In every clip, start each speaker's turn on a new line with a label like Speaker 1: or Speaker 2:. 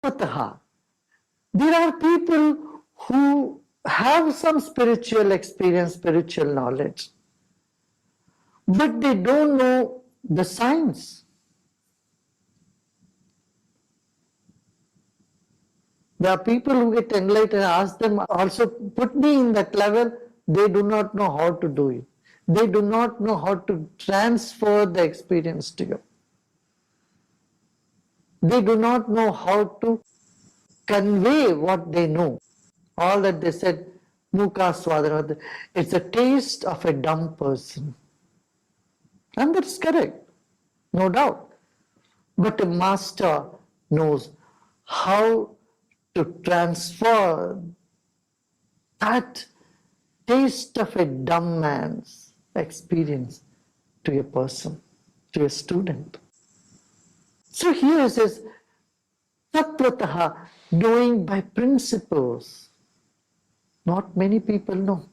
Speaker 1: Tattva. There are people who have some spiritual experience, spiritual knowledge, but they don't know the science. There are people who get enlightened, ask them also put me in that level, they do not know how to do it. They do not know how to transfer the experience to you. They do not know how to convey what they know. All that they said, Mukha Swadana, it's a taste of a dumb person. And that's correct, no doubt. But a master knows how to transfer that taste of a dumb man's experience to a person, to a student. So here it says, Tattvataha, knowing by principles. Not many people know.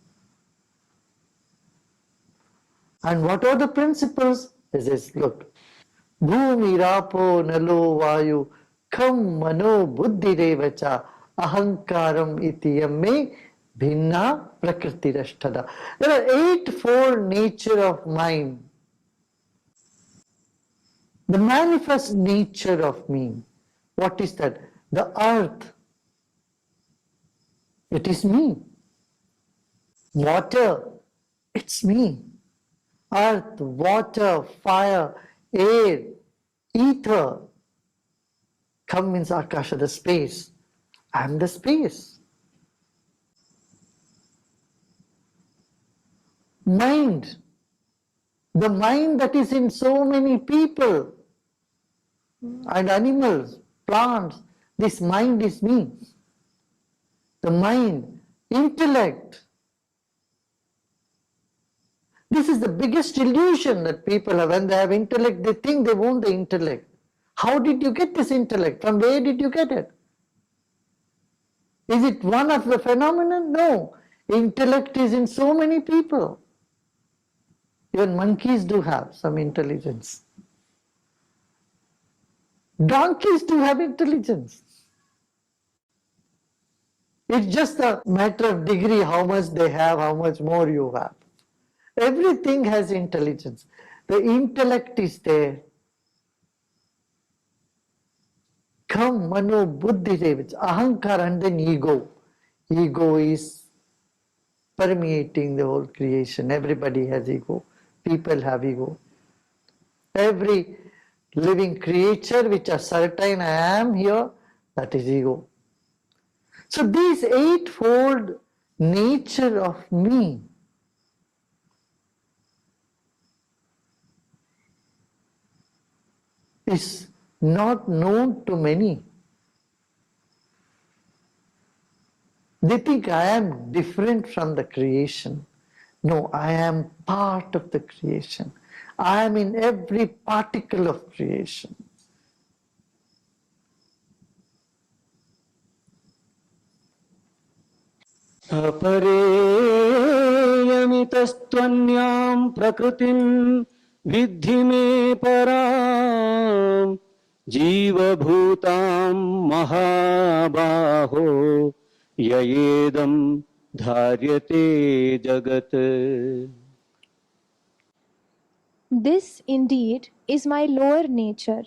Speaker 1: And what are the principles? It says, look, Bhumi Rapo Nalo Vayu Kham Mano Buddhi Revacha Ahankaram Itiyam Me Bhinna Prakriti Rashtada. There are eightfold nature of mind. The manifest nature of me. What is that? The earth. It is me. Water. It's me. Earth, water, fire, air, ether. Come means Akasha, the space. I am the space. Mind. The mind that is in so many people and animals, plants. This mind is me. The mind, intellect. This is the biggest illusion that people have. When they have intellect, they think they own the intellect. How did you get this intellect? From where did you get it? Is it one of the phenomena? No. Intellect is in so many people. Even monkeys do have some intelligence. Donkeys do have intelligence. It's just a matter of degree, how much they have, how much more you have. Everything has intelligence. The intellect is there. Kam, mano, buddhi, ahankara, and then ego. Ego is permeating the whole creation. Everybody has ego. People have ego. Every living creature which are certain I am here, that is ego. So this eightfold nature of me is not known to many. They think I am different from the creation. No, I am part of the creation. I am in every particle of creation.
Speaker 2: अपरेयमितस्त्वन्यां प्रकृतिं विद्धि मे परां जीवभूतां महाबाहो ययेदं धार्यते जगत्.
Speaker 3: This indeed is my lower nature.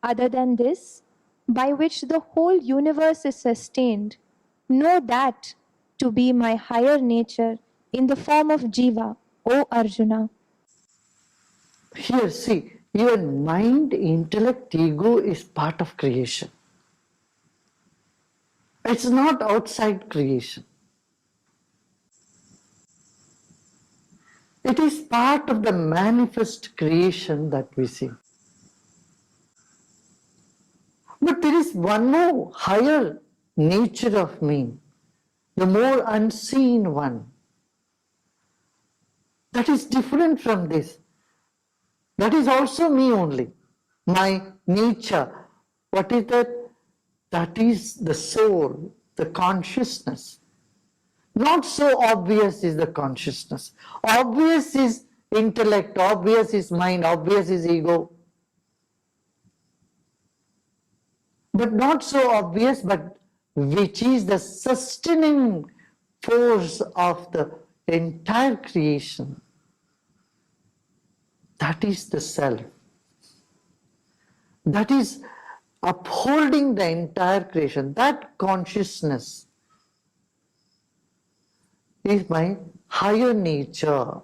Speaker 3: Other than this, by which the whole universe is sustained, know that to be my higher nature in the form of Jiva, O Arjuna.
Speaker 1: Here, see, even mind, intellect, ego is part of creation. It's not outside creation. It is part of the manifest creation that we see. But there is one more higher nature of me, the more unseen one. That is different from this. That is also me only. My nature. What is that? That is the soul, the consciousness. Not so obvious is the consciousness. Obvious is intellect, obvious is mind, obvious is ego. but not so obvious, but which is the sustaining force of the entire creation. That is the self. That is upholding the entire creation. That consciousness is my higher nature.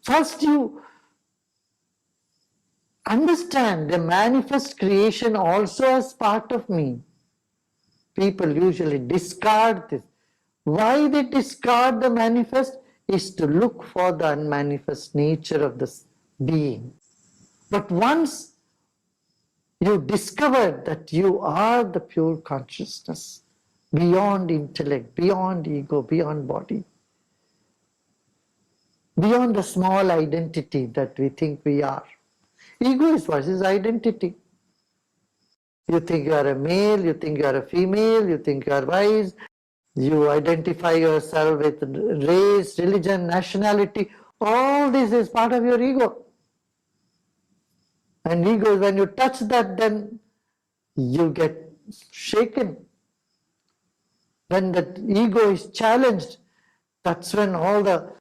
Speaker 1: First, you understand the manifest creation also as part of me. People usually discard this. Why they discard the manifest is to look for the unmanifest nature of this being. But once you discover that you are the pure consciousness, beyond intellect, beyond ego, beyond body, beyond the small identity that we think we are. Ego is what is identity. You think you are a male, you think you are a female, you think you are wise, you identify yourself with race, religion, nationality. All this is part of your ego. And ego, when you touch that, then you get shaken. When that ego is challenged, that's when all the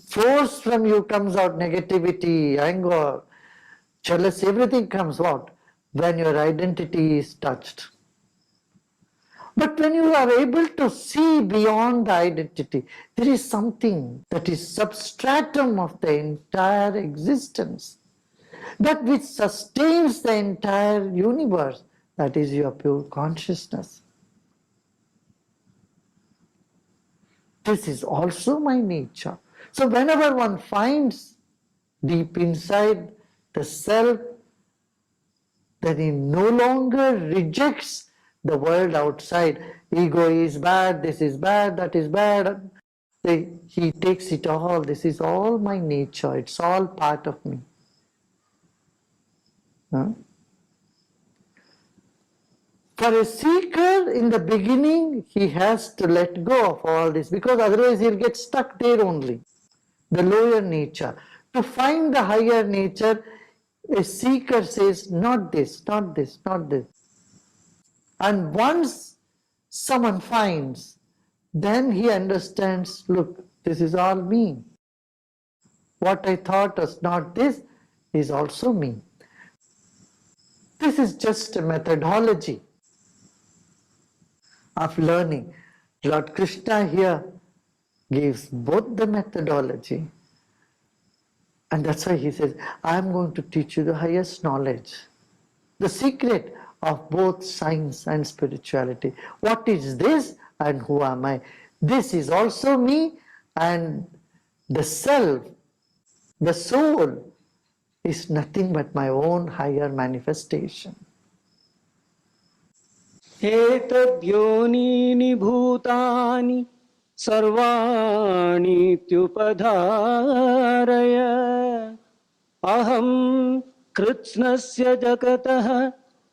Speaker 1: force from you comes out, negativity, anger, jealousy, everything comes out when your identity is touched. But when you are able to see beyond the identity, there is something that is substratum of the entire existence, that which sustains the entire universe, that is your pure consciousness. This is also my nature. So whenever one finds deep inside the self, then he no longer rejects the world outside. Ego is bad, this is bad, that is bad. He takes it all. This is all my nature. It's all part of me. Huh? For a seeker, in the beginning, he has to let go of all this, because otherwise he'll get stuck there only. The lower nature. To find the higher nature, a seeker says, not this, not this, not this. And once someone finds, then he understands, look, this is all me. What I thought was not this is also me. This is just a methodology of learning. Lord Krishna here gives both the methodology, and that's why he says, I am going to teach you the highest knowledge, the secret of both science and spirituality. What is this and who am I? This is also me, and the self, the soul, is nothing but my own higher manifestation.
Speaker 2: एतद्योनीनि भूतानि सर्वाणीत्युपधारय अहं कृत्स्नस्य जगतः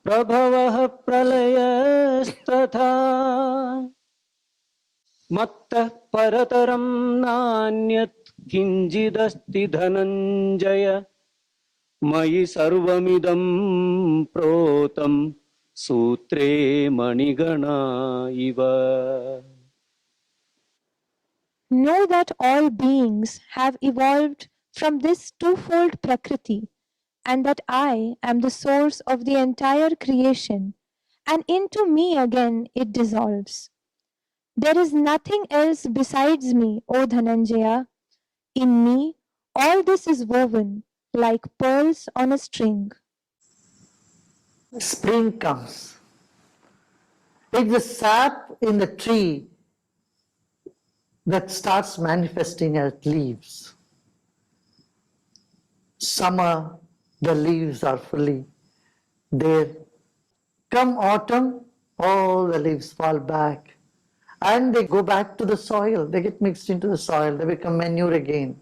Speaker 2: प्रभवः प्रलयस्तथा मत्तः परतरं नान्यत् किञ्चिदस्ति धनञ्जय मयि सर्वमिदं प्रोतं सूत्रे मणिगणा इव.
Speaker 3: Know that all beings have evolved from this twofold Prakriti, and that I am the source of the entire creation, and into me again it dissolves. There is nothing else besides me, O Dhananjaya. In me, all this is woven like pearls on a string.
Speaker 1: Spring comes. It's the sap in the tree that starts manifesting as leaves. Summer, the leaves are fully there. Come autumn, all the leaves fall back. And they go back to the soil. They get mixed into the soil. They become manure again.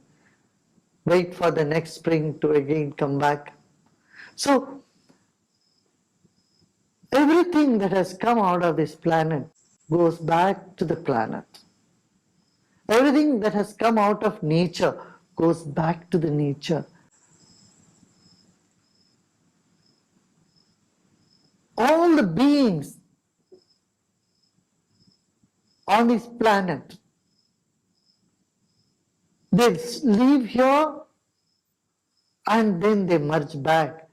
Speaker 1: Wait for the next spring to again come back. So, everything that has come out of this planet goes back to the planet. Everything that has come out of nature goes back to the nature. the beings on this planet, they live here and then they merge back.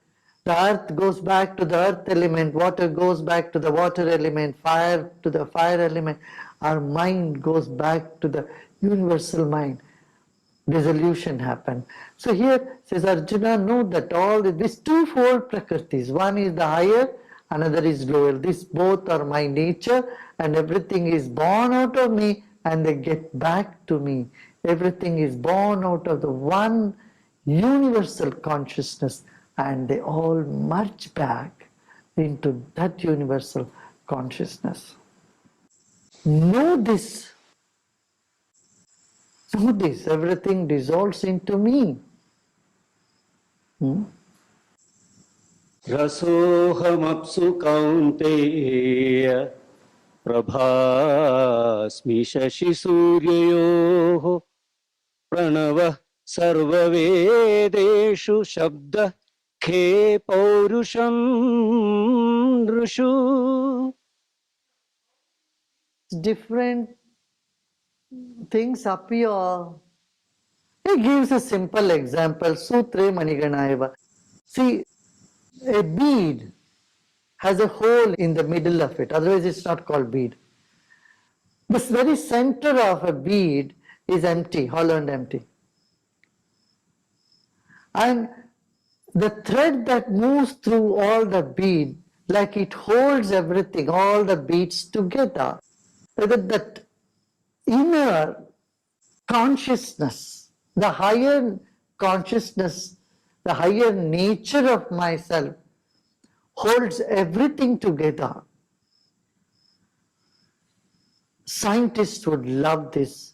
Speaker 1: The earth goes back to the earth element, water goes back to the water element, fire to the fire element. Our mind goes back to the universal mind. Dissolution happened. So here says Arjuna, know that all these twofold prakritis, one is the higher, another is lower. These both are my nature, and everything is born out of me and they get back to me. Everything is born out of the one universal consciousness, and they all merge back into that universal consciousness. Know this. Know this. Everything dissolves into me.
Speaker 2: रसोऽहमप्सु कौन्तेय प्रभास्मि शशिसूर्ययोः प्रणवः सर्ववेदेषु शब्दः खे पौरुषं नृषु.
Speaker 1: Different things appear. He gives a simple example, Sutre Maniganayava. See, a bead has a hole in the middle of it, otherwise it's not called bead. The very center of a bead is empty, hollow and empty. And the thread that moves through all the bead, like it holds everything, all the beads together. That inner consciousness, the higher consciousness, the higher nature of myself holds everything together. Scientists would love this.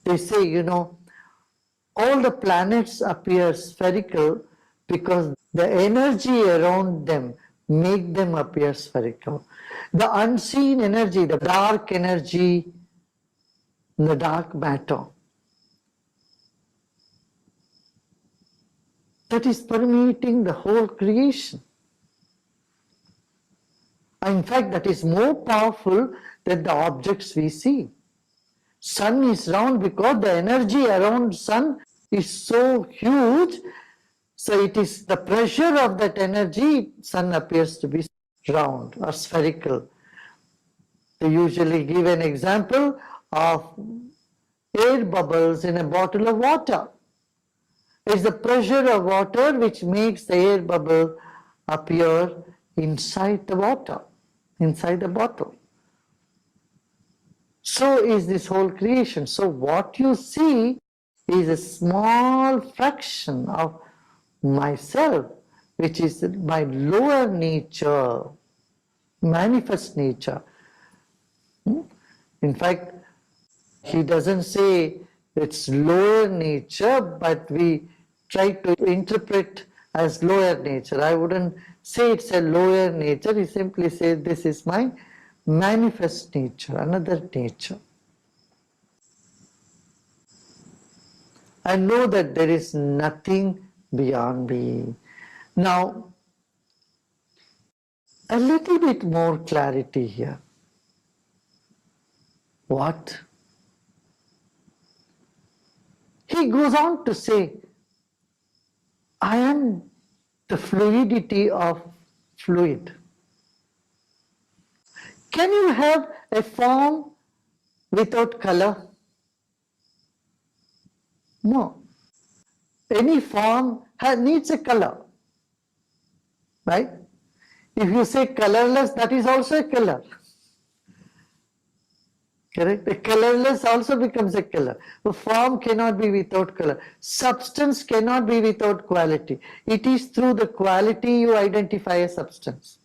Speaker 1: They say, all the planets appear spherical because the energy around them make them appear spherical. The unseen energy, the dark energy, the dark matter, that is permeating the whole creation. In fact, that is more powerful than the objects we see. Sun is round because the energy around sun is so huge, so it is the pressure of that energy, sun appears to be round or spherical. They usually give an example of air bubbles in a bottle of water. It's the pressure of water which makes the air bubble appear inside the water, inside the bottle. So is this whole creation. So what you see is a small fraction of myself, which is my lower nature, manifest nature. In fact, he doesn't say it's lower nature, but we try to interpret as lower nature. I wouldn't say it's a lower nature. He simply says this is my manifest nature, another nature. I know that there is nothing beyond me. Now, a little bit more clarity here. What? He goes on to say, I am the fluidity of fluid. Can you have a form without color? No. Any form needs a color, right? If you say colorless, that is also a color. Correct? A colorless also becomes a color. A form cannot be without color. Substance cannot be without quality. It is through the quality you identify a substance.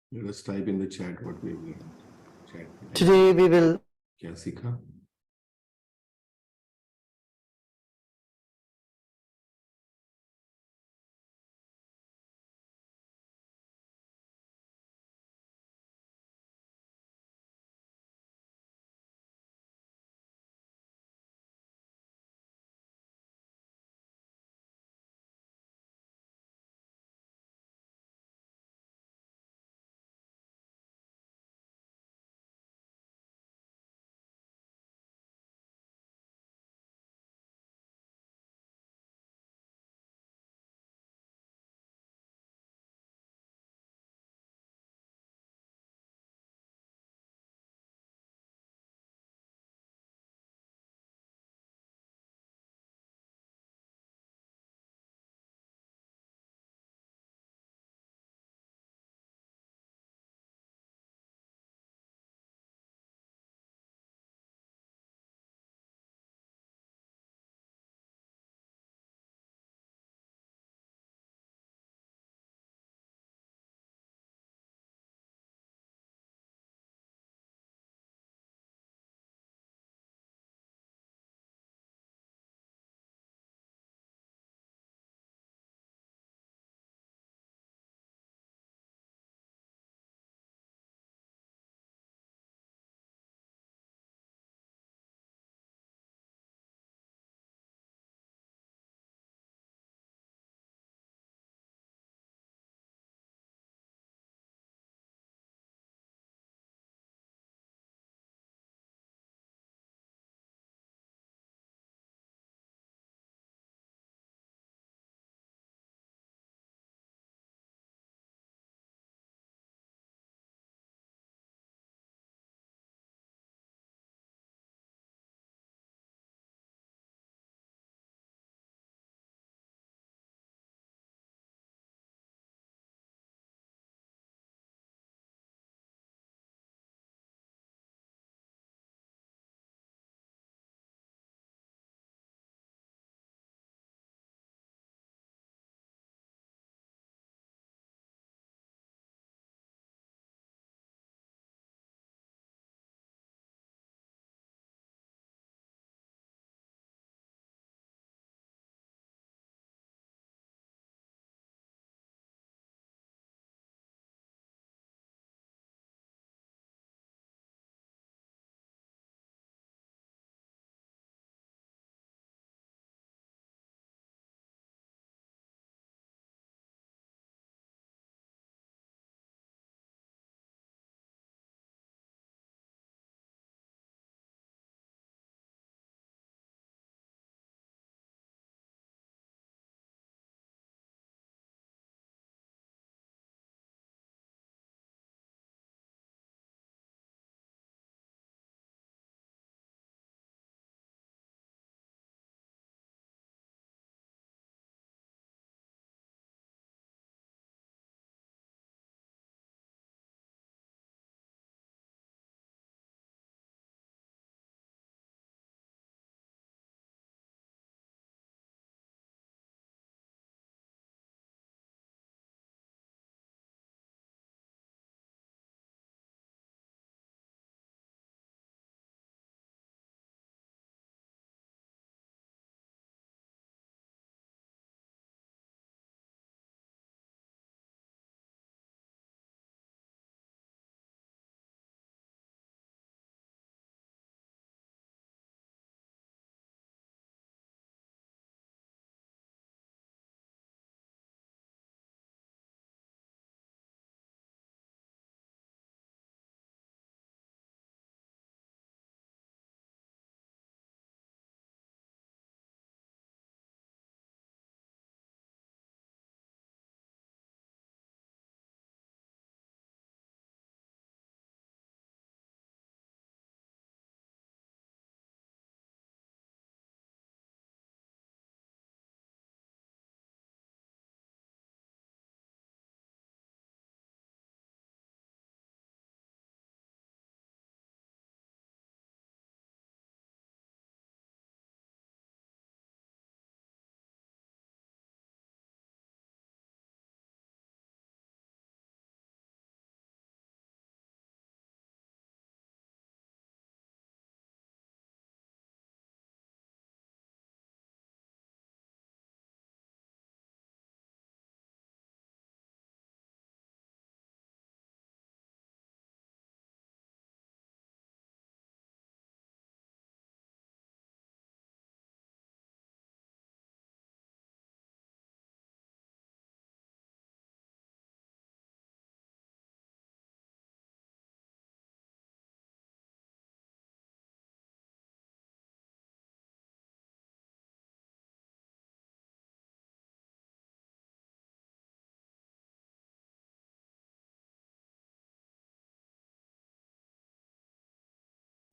Speaker 4: Let us type in the chat what we learned. Chat.
Speaker 1: Today we will
Speaker 4: क्या सीखा?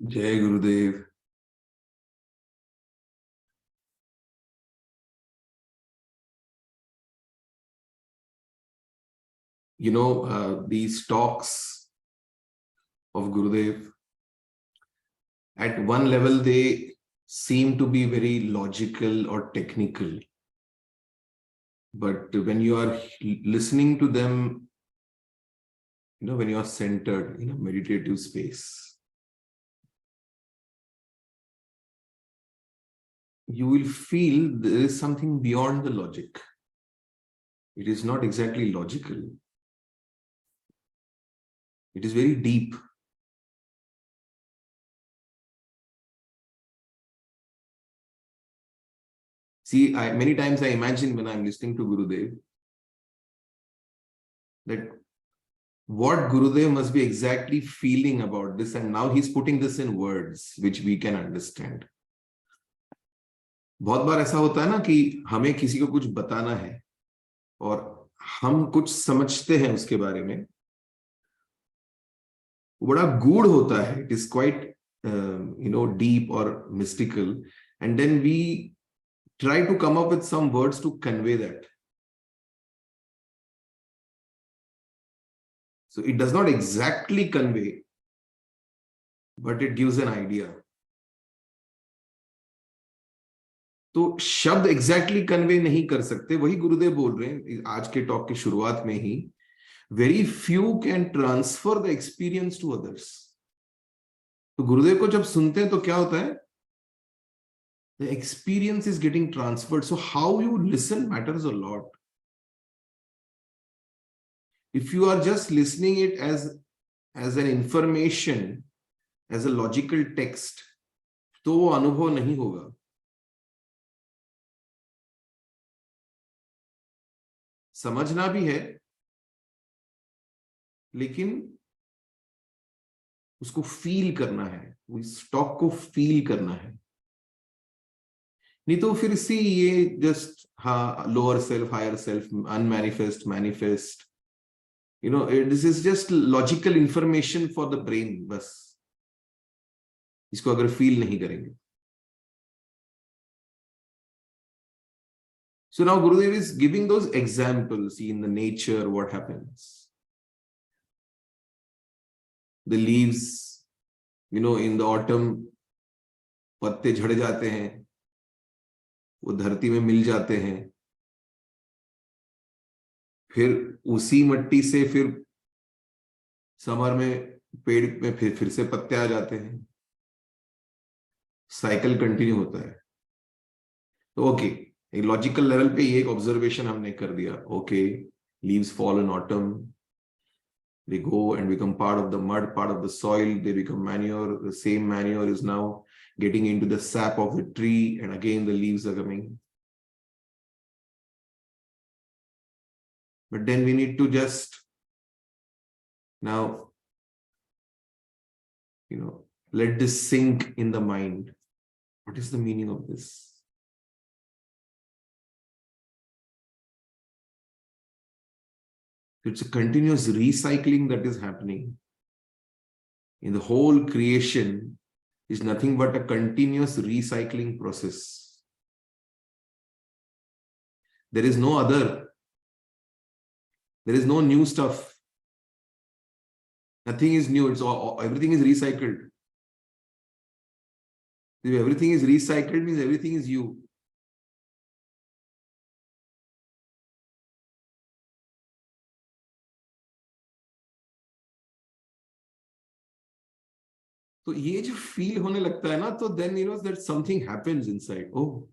Speaker 4: Jai Gurudev. You know, these talks of Gurudev, at one level, they seem to be very logical or technical. But when you are listening to them, you know, when you are centered in a meditative space, you will feel there is something beyond the logic. It is not exactly logical. It is very deep. See, many times I imagine when I'm listening to Gurudev that what Gurudev must be exactly feeling about this, and now he's putting this in words which we can understand. बहुत बार ऐसा होता है ना कि हमें किसी को कुछ बताना है और हम कुछ समझते हैं उसके बारे में, बड़ा गूढ़ होता है, it is quite deep or mystical, and then we try to come up with some words to convey that. So it does not exactly convey, but it gives an idea. तो शब्द एग्जैक्टली कन्वे नहीं कर सकते, वही गुरुदेव बोल रहे हैं आज के टॉक की शुरुआत में ही, very few can transfer the experience to others. तो गुरुदेव को जब सुनते हैं तो क्या होता है, the experience is getting transferred. So how you listen matters a lot. If you are just listening it as an information, as a logical text, तो वो अनुभव नहीं होगा. समझना भी है, लेकिन उसको फील करना है, उस टॉक को फील करना है. नहीं तो फिर सी ये just lower self, higher self, unmanifest, manifest, this is just logical information for the brain. बस इसको अगर फील नहीं करेंगे. So now Gurudev is giving those examples. See, in the nature, what happens? The leaves, in the autumn, पत्ते झड़ जाते हैं, वो धरती में मिल जाते हैं, फिर उसी मिट्टी से फिर समर में पेड़ में फिर से पत्ते आ जाते हैं. साइकिल कंटिन्यू होता है. तो ओके, एक लॉजिकल लेवल पे ये एक ऑब्जर्वेशन हमने कर दिया. Okay, leaves fall in autumn, they go and become part of the mud, part of the soil, they become manure. The same manure is now getting into the sap of the tree, and again the leaves are coming. But then we need to just now, let this sink in the mind. What is the meaning of this? It's a continuous recycling that is happening. In the whole creation is nothing but a continuous recycling process. There is no other. There is no new stuff. Nothing is new. It's all, everything is recycled. If everything is recycled, means everything is you. तो ये जो feel होने लगता है ना, तो then that something happens inside. Oh,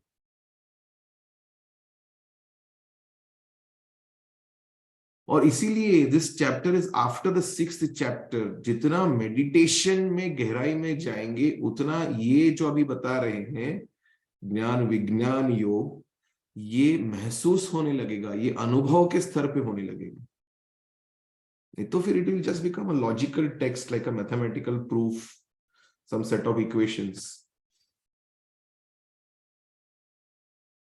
Speaker 4: और इसीलिए this chapter is after the 6th chapter. जितना मेडिटेशन में गहराई में जाएंगे उतना ये जो अभी बता रहे हैं ज्ञान विज्ञान योग, ये महसूस होने लगेगा, ये अनुभव के स्तर पे होने लगेगा. नहीं तो फिर it will just become a logical text, like a mathematical proof, some set of equations.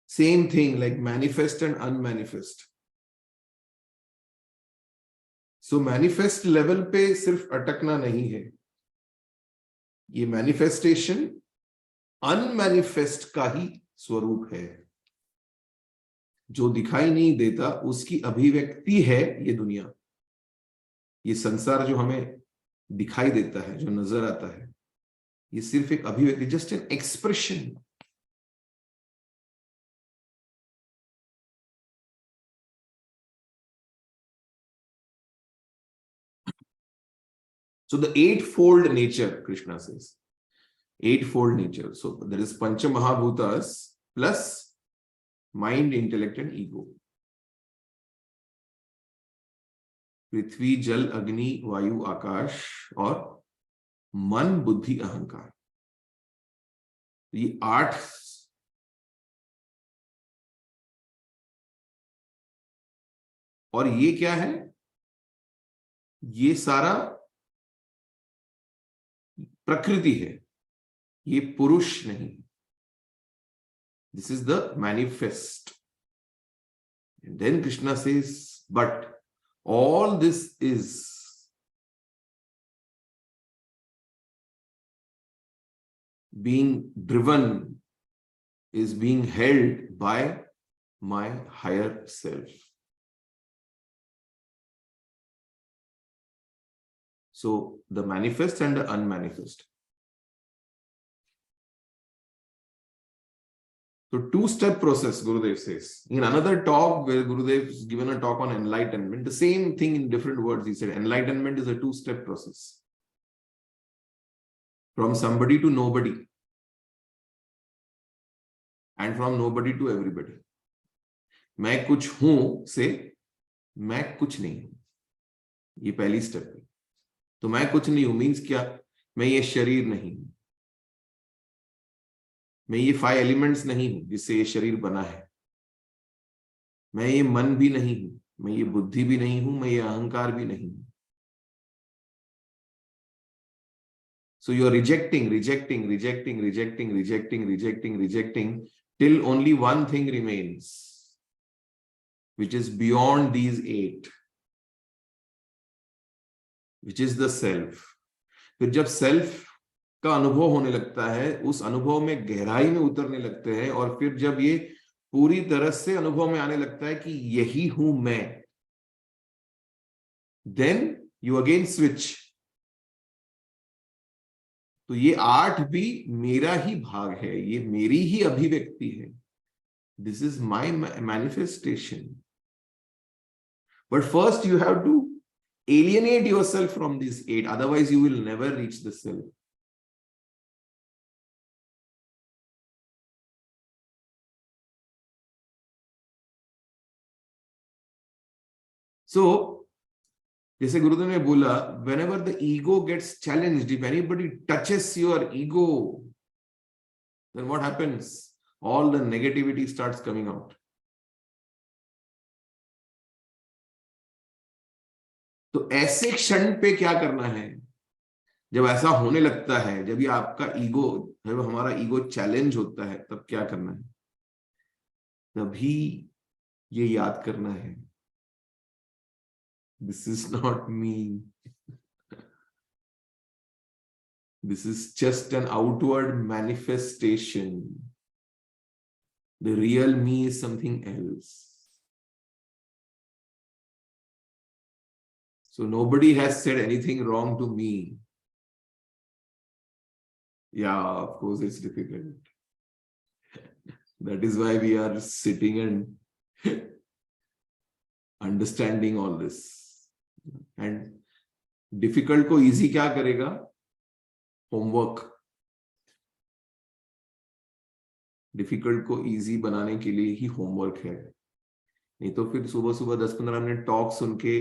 Speaker 4: Same thing like manifest and unmanifest. So manifest level पे सिर्फ अटकना नहीं है. ये मैनिफेस्टेशन अनमैनिफेस्ट का ही स्वरूप है, जो दिखाई नहीं देता उसकी अभिव्यक्ति है ये दुनिया। ये संसार जो हमें दिखाई देता है, जो नजर आता है, ये सिर्फ एक अभिव्यक्ति, just an expression. So the eightfold nature, Krishna says, eightfold nature. So there is Pancha Mahabhutas plus mind, intellect and ego. पृथ्वी, जल, अग्नि, वायु, आकाश और मन, बुद्धि, अहंकार, ये 8 और ये क्या है? ये सारा प्रकृति है, ये पुरुष नहीं। This is the manifest. And then Krishna says, but all this is being driven, is being held by my higher self. So the manifest and the unmanifest. So two-step process, Gurudev says. In another talk where Gurudev has given a talk on enlightenment, the same thing in different words. He said enlightenment is a two-step process. From somebody to nobody. And from nobody to everybody. मैं कुछ हूं से मैं कुछ नहीं हूं. ये पहली स्टेप है. तो मैं कुछ नहीं हूं मीन्स क्या? मैं ये शरीर नहीं हूं. मैं ये 5 एलिमेंट्स नहीं हूं जिससे ये शरीर बना है. मैं ये मन भी नहीं हूं. मैं ये बुद्धि भी नहीं हूं. मैं ये अहंकार भी नहीं हूं. So you are rejecting till only one thing remains, which is beyond these 8, which is the self. फिर जब self का अनुभव होने लगता है, उस अनुभव में गहराई में उतरने लगते हैं, और फिर जब ये पूरी तरह से अनुभव में आने लगता है कि यही हूं मैं, then you again switch. तो ये 8 भी मेरा ही भाग है, ये मेरी ही अभिव्यक्ति है. This is my manifestation. But first you have to alienate yourself from these 8, otherwise you will never reach the self. So जैसे गुरुदेव ने बोला, whenever the ego gets challenged, if anybody touches your ego, then what happens? All the negativity starts coming out. तो ऐसे क्षण पे क्या करना है? जब ऐसा होने लगता है, जब ये आपका ईगो, जब हमारा ईगो चैलेंज होता है, तब क्या करना है? तभी ये याद करना है, this is not me. This is just an outward manifestation. The real me is something else. So nobody has said anything wrong to me. Yeah, of course it's difficult. That is why we are sitting and understanding all this. And difficult को easy क्या करेगा? Homework. Difficult को easy बनाने के लिए ही homework है. नहीं तो फिर सुबह सुबह 10-15 मिनट टॉक सुन के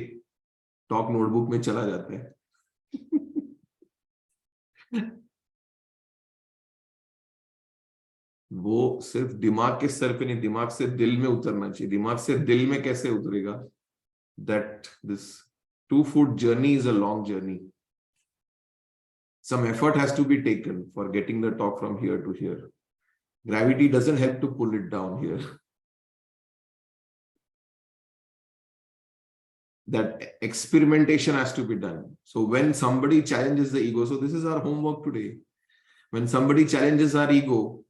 Speaker 4: टॉक नोटबुक में चला जाता है. वो सिर्फ दिमाग के स्तर पे नहीं, दिमाग से दिल में उतरना चाहिए. दिमाग से दिल में कैसे उतरेगा? That this 2-foot journey is a long journey. Some effort has to be taken for getting the talk from here to here. Gravity doesn't help to pull it down here. That experimentation has to be done. So when somebody challenges the ego, so this is our homework today. When somebody challenges our ego,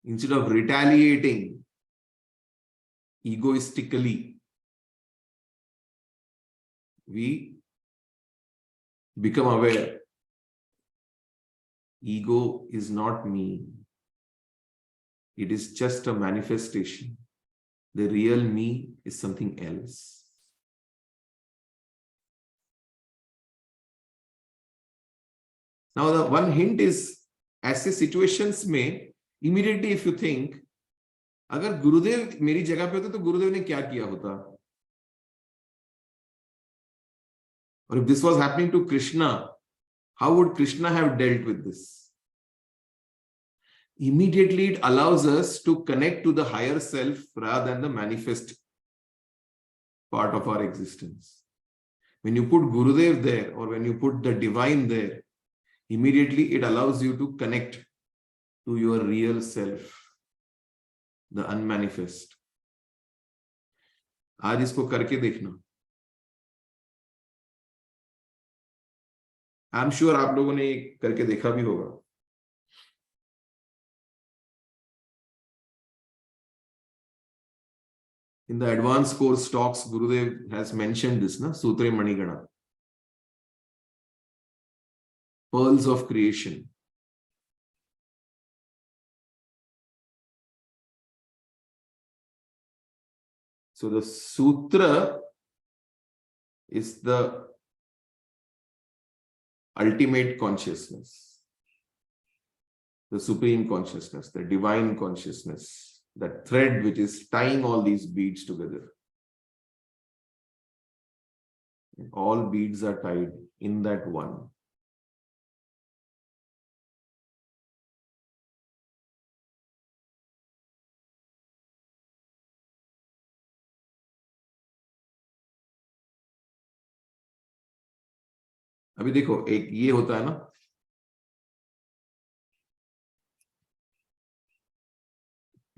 Speaker 4: instead of retaliating egoistically, we become aware. Ego is not me. It is just a manifestation. The real me is something else. Now, the one hint is, ऐसे situations में, immediately if you think, अगर गुरुदेव मेरी जगह पे होते तो गुरुदेव ने क्या किया होता? Or if this was happening to Krishna, how would Krishna have dealt with this? Immediately it allows us to connect to the higher self rather than the manifest part of our existence. When you put Gurudev there, or when you put the divine there, immediately it allows you to connect to your real self, the unmanifest. आज इसको करके देखना. I am sure आप लोगों ने करके देखा भी होगा. In the advanced course talks, Gurudev has mentioned this, na? Sutre Manigana. Pearls of creation. So the sutra is the ultimate consciousness, the supreme consciousness, the divine consciousness, that thread which is tying all these beads together. And all beads are tied in that one. अभी देखो, एक ये होता है ना,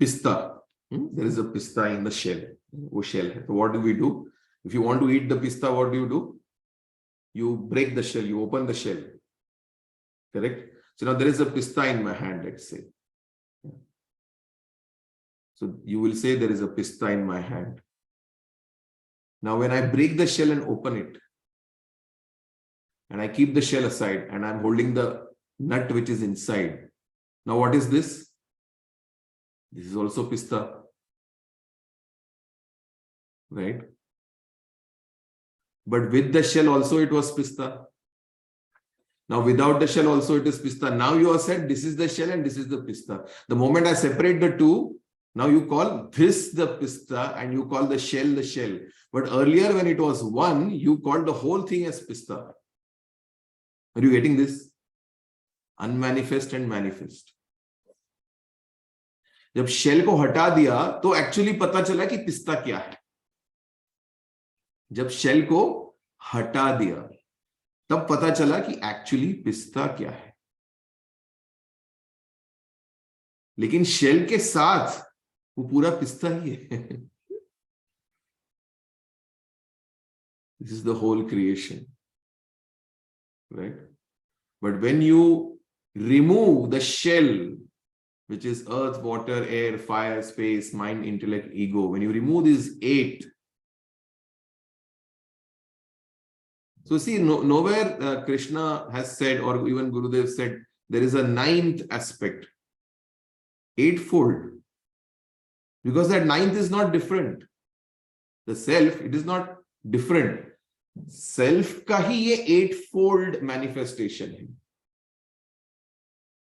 Speaker 4: pista. There is a pista in the shell. वो shell है. So what do we do? If you want to eat the pista, what do? You break the shell, you open the shell. Correct? So now there is a pista in my hand, let's say. So you will say there is a pista in my hand. Now when I break the shell and open it, and I keep the shell aside, and I'm holding the nut which is inside. Now what is this? This is also pista. Right? But with the shell also it was pista. Now without the shell also it is pista. Now you have said this is the shell and this is the pista. The moment I separate the two, now you call this the pista and you call the shell the shell. But earlier when it was one, you called the whole thing as pista. Are you getting this? Unmanifest and manifest. जब shell को हटा दिया तो actually पता चला कि पिस्ता क्या है. जब शेल को हटा दिया तब पता चला कि एक्चुअली पिस्ता क्या है. लेकिन शेल के साथ वो पूरा पिस्ता ही है. This is the whole creation. Right? But when you remove the shell, which is earth, water, air, fire, space, mind, intellect, ego, when you remove these 8, so see, nowhere Krishna has said, or even Gurudev said, there is a 9th aspect, 8-fold, because that 9th is not different. The self, it is not different. Self का ही ये 8-fold manifestation है.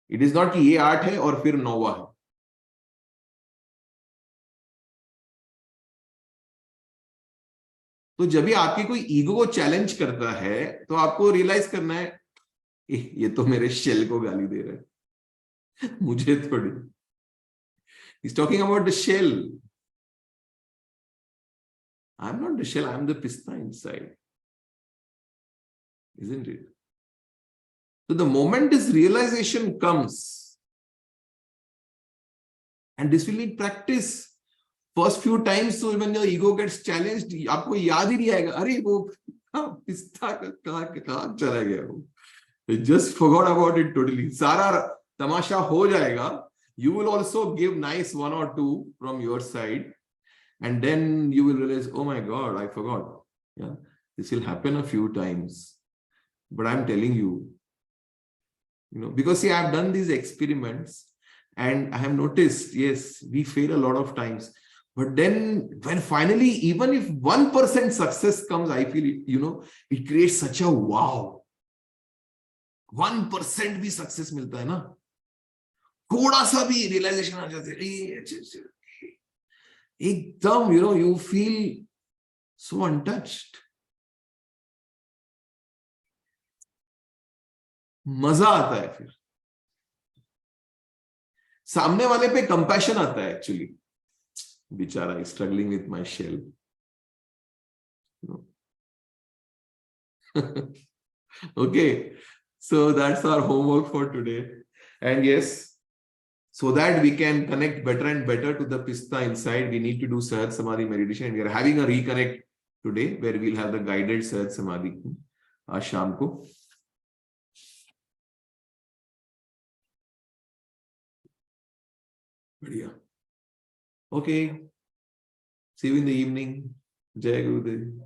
Speaker 4: It is not कि ये 8 है और फिर 9वां है. तो जब भी आपके कोई ईगो को चैलेंज करता है तो आपको रियलाइज करना है ये तो मेरे शेल को गाली दे रहा है, मुझे थोड़ी. He's talking about the shell. I'm not the shell, I'm the pista inside. Isn't it? So the moment this realization comes, and this will need practice. First few times, so when your ego gets challenged, आपको याद ही नहीं आएगा, अरे वो पिस्ता कहाँ चला गया वो. just forgot about it totally. Sara tamasha ho jayega. You will also give nice one or two from your side, and then you will realize, oh my God, I forgot. Yeah, this will happen a few times, but I'm telling you, because see, I've done these experiments, and I have noticed, yes, we fail a lot of times. But then when finally, even if 1% success comes, I feel, it creates such a wow. 1% भी success मिलता है ना, थोड़ा सा भी realisation आ जाते है, एकदम, you feel so untouched. मजा आता है, फिर सामने वाले पे कंपैशन आता है एक्चुअली. बेचारा is struggling with my shell. Okay, so that's our homework for today. And yes, so that we can connect better and better to the pista inside, we need to do Sahaj Samadhi meditation. And we are having a reconnect today where we'll have the guided Sahaj Samadhi आज शाम को. बढ़िया. Okay, see you in the evening. Jai Gurudev.